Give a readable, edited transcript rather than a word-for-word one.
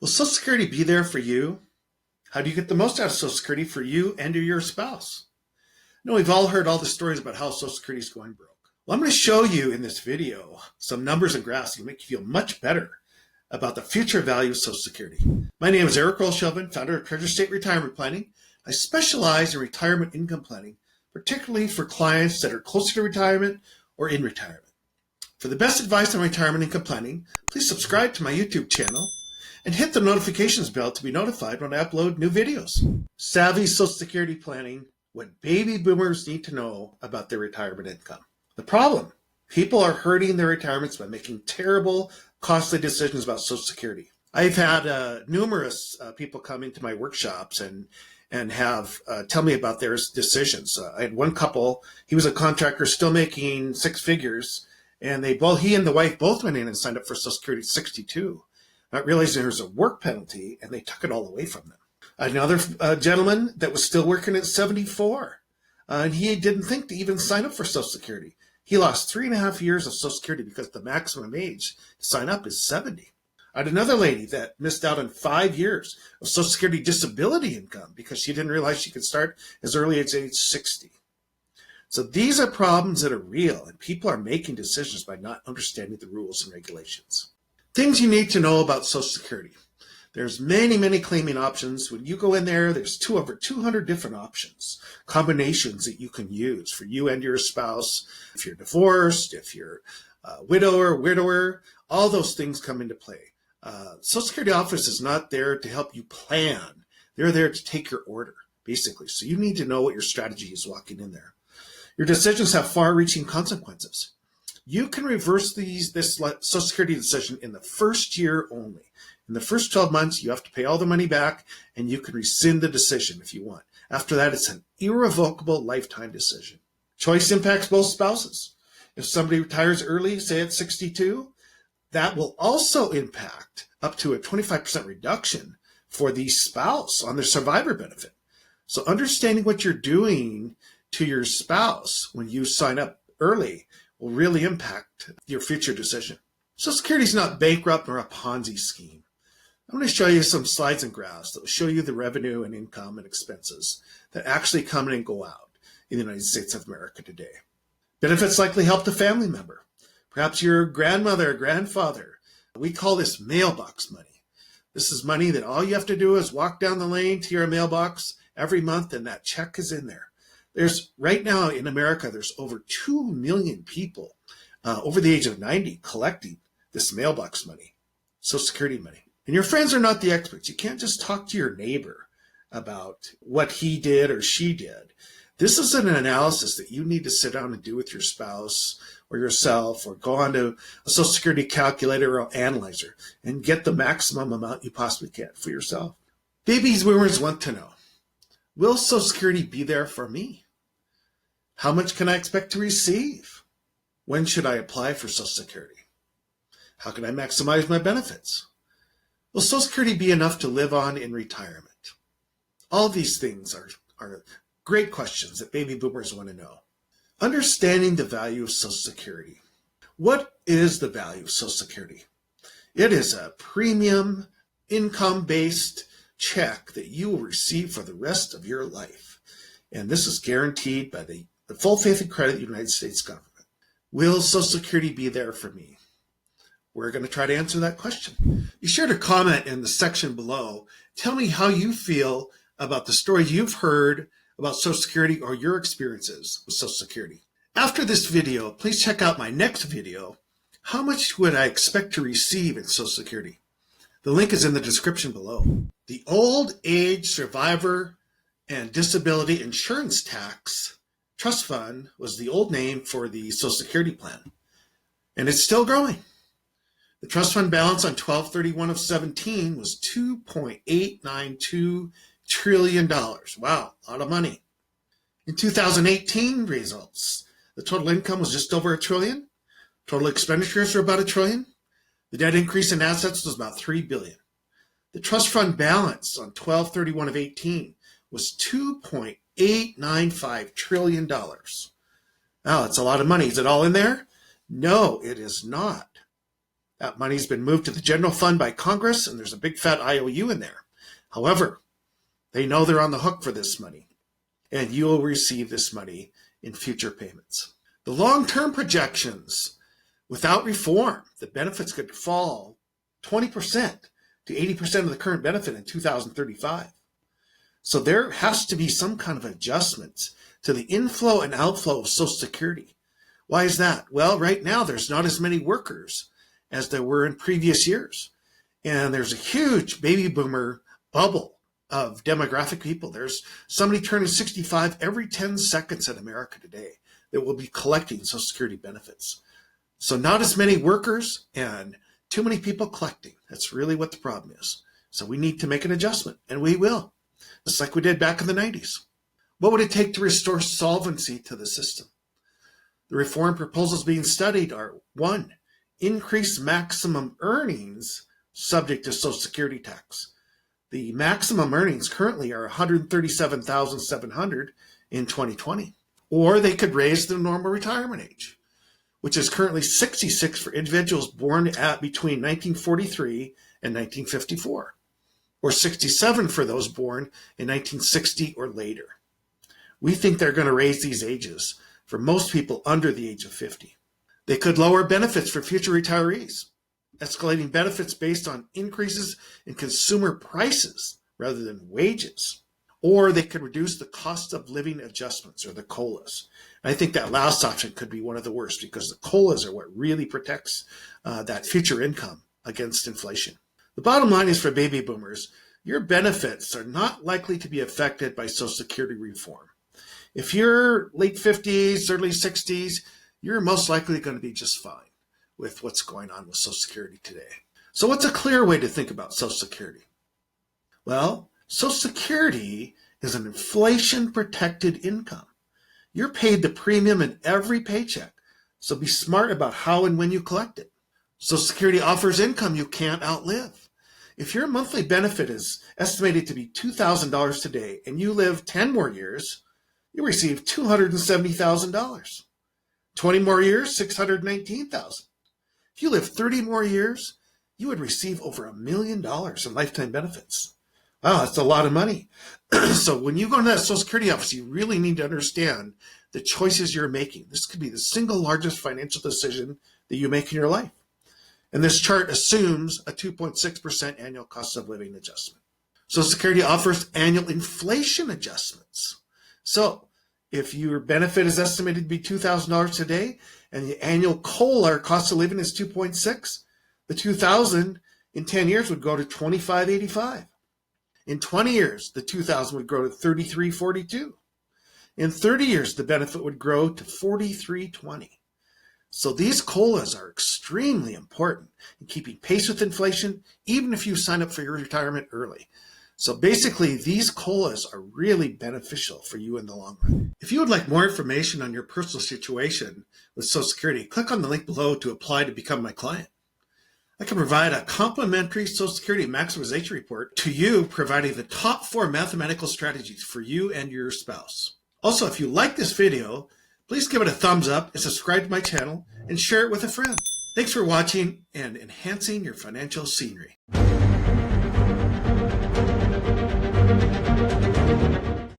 Will Social Security be there for you? How do you get the most out of Social Security for you and or your spouse? No, we've all heard all the stories about how Social Security is going broke. Well, I'm going to show you in this video some numbers and graphs that will make you feel much better about the future value of Social Security. My name is Eric Rolshoven, founder of Treasure State Retirement Planning. I specialize in retirement income planning, particularly for clients that are closer to retirement or in retirement. For the best advice on retirement income planning, please subscribe to my YouTube channel and hit the notifications bell to be notified when I upload new videos. Savvy Social Security planning, what baby boomers need to know about their retirement income. The problem, people are hurting their retirements by making terrible, costly decisions about Social Security. I've had numerous people come into my workshops and have tell me about their decisions. I had one couple, he was a contractor still making six figures, and he and the wife both went in and signed up for Social Security at 62, not realizing there was a work penalty, and they took it all away from them. Another gentleman that was still working at 74, and he didn't think to even sign up for Social Security. He lost 3.5 years of Social Security because the maximum age to sign up is 70. I had another lady that missed out on 5 years of Social Security disability income because she didn't realize she could start as early as age 60. So these are problems that are real, and people are making decisions by not understanding the rules and regulations. Things you need to know about Social Security. There's many claiming options. When you go in there, there's over 200 different options, combinations that you can use for you and your spouse. If you're divorced, if you're a widower, all those things come into play. Social Security office is not there to help you plan. They're there to take your order, basically. So you need to know what your strategy is walking in there. Your decisions have far-reaching consequences. You can reverse this Social Security decision in the first year only. In the first 12 months, you have to pay all the money back, and you can rescind the decision if you want. After that, it's an irrevocable lifetime decision. Choice impacts both spouses. If somebody retires early, say at 62, that will also impact up to a 25% reduction for the spouse on their survivor benefit. So understanding what you're doing to your spouse when you sign up early will really impact your future decision. Social Security is not bankrupt nor a Ponzi scheme. I'm going to show you some slides and graphs that will show you the revenue and income and expenses that actually come in and go out in the United States of America today. Benefits likely helped a family member, perhaps your grandmother or grandfather. We call this mailbox money. This is money that all you have to do is walk down the lane to your mailbox every month, and that check is in there. Right now in America, there's over 2 million people over the age of 90 collecting this mailbox money, Social Security money. And your friends are not the experts. You can't just talk to your neighbor about what he did or she did. This is an analysis that you need to sit down and do with your spouse or yourself, or go onto a Social Security calculator or analyzer and get the maximum amount you possibly can for yourself. Baby boomers want to know, will Social Security be there for me? How much can I expect to receive? When should I apply for Social Security? How can I maximize my benefits? Will Social Security be enough to live on in retirement? All these things are great questions that baby boomers want to know. Understanding the value of Social Security. What is the value of Social Security? It is a premium, income-based check that you will receive for the rest of your life. And this is guaranteed by the full faith and credit of the United States government. Will Social Security be there for me? We're going to try to answer that question. Be sure to comment in the section below. Tell me how you feel about the story you've heard about Social Security or your experiences with Social Security. After this video, please check out my next video, How Much Would I Expect to Receive in Social Security? The link is in the description below. The Old Age Survivor and Disability Insurance Tax Trust Fund was the old name for the Social Security plan, and it's still growing. The trust fund balance on 12/31 of 17 was $2.892 trillion. Wow, a lot of money. In 2018 results, the total income was just over $1 trillion. Total expenditures were about $1 trillion. The net increase in assets was about $3 billion. The trust fund balance on 12/31 of 18 was $2.895 trillion. Wow, that's a lot of money. Is it all in there? No, it is not. That money's been moved to the general fund by Congress, and there's a big fat IOU in there. However, they know they're on the hook for this money, and you will receive this money in future payments. The long-term projections, without reform, the benefits could fall 20% to 80% of the current benefit in 2035. So there has to be some kind of adjustments to the inflow and outflow of Social Security. Why is that? Well, right now there's not as many workers as there were in previous years. And there's a huge baby boomer bubble of demographic people. There's somebody turning 65 every 10 seconds in America today that will be collecting Social Security benefits. So not as many workers and too many people collecting. That's really what the problem is. So we need to make an adjustment, and we will. Just like we did back in the 90s. What would it take to restore solvency to the system? The reform proposals being studied are: 1, increase maximum earnings subject to Social Security tax. The maximum earnings currently are $137,700 in 2020. Or they could raise the normal retirement age, which is currently 66 for individuals born at between 1943 and 1954. Or 67 for those born in 1960 or later. We think they're going to raise these ages for most people under the age of 50. They could lower benefits for future retirees, escalating benefits based on increases in consumer prices rather than wages. Or they could reduce the cost of living adjustments, or the COLAs. And I think that last option could be one of the worst, because the COLAs are what really protects that future income against inflation. The bottom line is, for baby boomers, your benefits are not likely to be affected by Social Security reform. If you're late 50s, early 60s, you're most likely going to be just fine with what's going on with Social Security today. So what's a clear way to think about Social Security? Well, Social Security is an inflation-protected income. You're paid the premium in every paycheck, so be smart about how and when you collect it. Social Security offers income you can't outlive. If your monthly benefit is estimated to be $2,000 today and you live 10 more years, you receive $270,000. 20 more years, $619,000. If you live 30 more years, you would receive over $1 million in lifetime benefits. Wow, that's a lot of money. So when you go to that Social Security office, you really need to understand the choices you're making. This could be the single largest financial decision that you make in your life. And this chart assumes a 2.6% annual cost of living adjustment. Social Security offers annual inflation adjustments. So if your benefit is estimated to be $2,000 today and the annual COLA, or cost of living, is 2.6, the $2,000 in 10 years would go to $2,585. In 20 years, the $2,000 would grow to $3,342. In 30 years, the benefit would grow to $4,320. So these COLAs are extremely important in keeping pace with inflation, even if you sign up for your retirement early. So basically, these COLAs are really beneficial for you in the long run. If you would like more information on your personal situation with Social Security, click on the link below to apply to become my client. I can provide a complimentary Social Security maximization report to you, providing the top 4 mathematical strategies for you and your spouse. Also, if you like this video, please give it a thumbs up and subscribe to my channel and share it with a friend. Thanks for watching and enhancing your financial scenery.